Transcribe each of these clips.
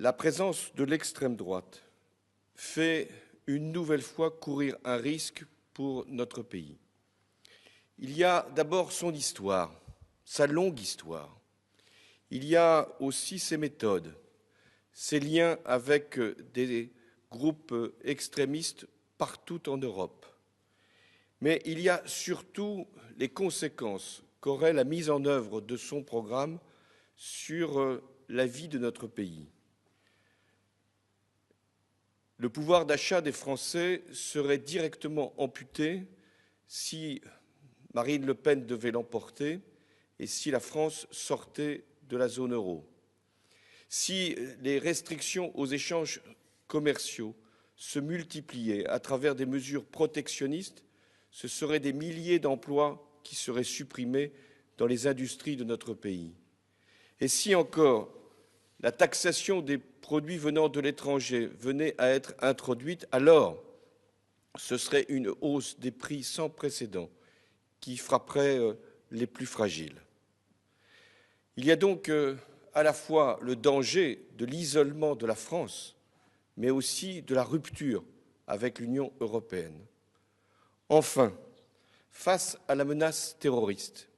La présence de l'extrême droite fait une nouvelle fois courir un risque pour notre pays. Il y a d'abord son histoire, sa longue histoire. Il y a aussi ses méthodes, ses liens avec des groupes extrémistes partout en Europe. Mais il y a surtout les conséquences qu'aurait la mise en œuvre de son programme sur la vie de notre pays. Le pouvoir d'achat des Français serait directement amputé si Marine Le Pen devait l'emporter et si la France sortait de la zone euro. Si les restrictions aux échanges commerciaux se multipliaient à travers des mesures protectionnistes, ce seraient des milliers d'emplois qui seraient supprimés dans les industries de notre pays. Et si encore la taxation des produits venant de l'étranger venait à être introduite, alors ce serait une hausse des prix sans précédent qui frapperait les plus fragiles. Il y a donc à la fois le danger de l'isolement de la France, mais aussi de la rupture avec l'Union européenne. Enfin, face à la menace terroriste,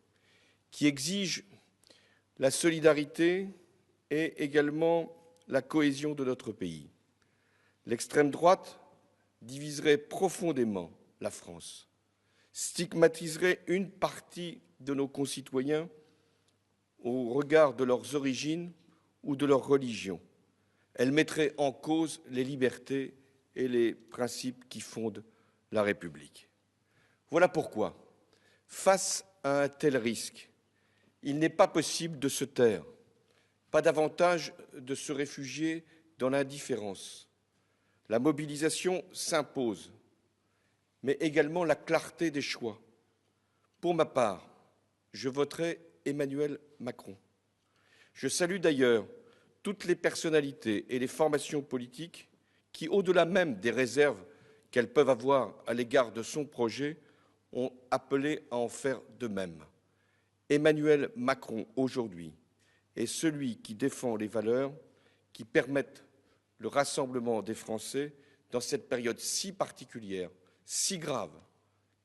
qui exige la solidarité et également la cohésion de notre pays, l'extrême droite diviserait profondément la France, stigmatiserait une partie de nos concitoyens au regard de leurs origines ou de leur religion. Elle mettrait en cause les libertés et les principes qui fondent la République. Voilà pourquoi, face à un tel risque, il n'est pas possible de se taire, pas davantage de se réfugier dans l'indifférence. La mobilisation s'impose, mais également la clarté des choix. Pour ma part, je voterai Emmanuel Macron. Je salue d'ailleurs toutes les personnalités et les formations politiques qui, au-delà même des réserves qu'elles peuvent avoir à l'égard de son projet, ont appelé à en faire de même. Emmanuel Macron, aujourd'hui, est celui qui défend les valeurs qui permettent le rassemblement des Français dans cette période si particulière, si grave,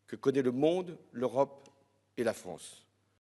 que connaît le monde, l'Europe et la France.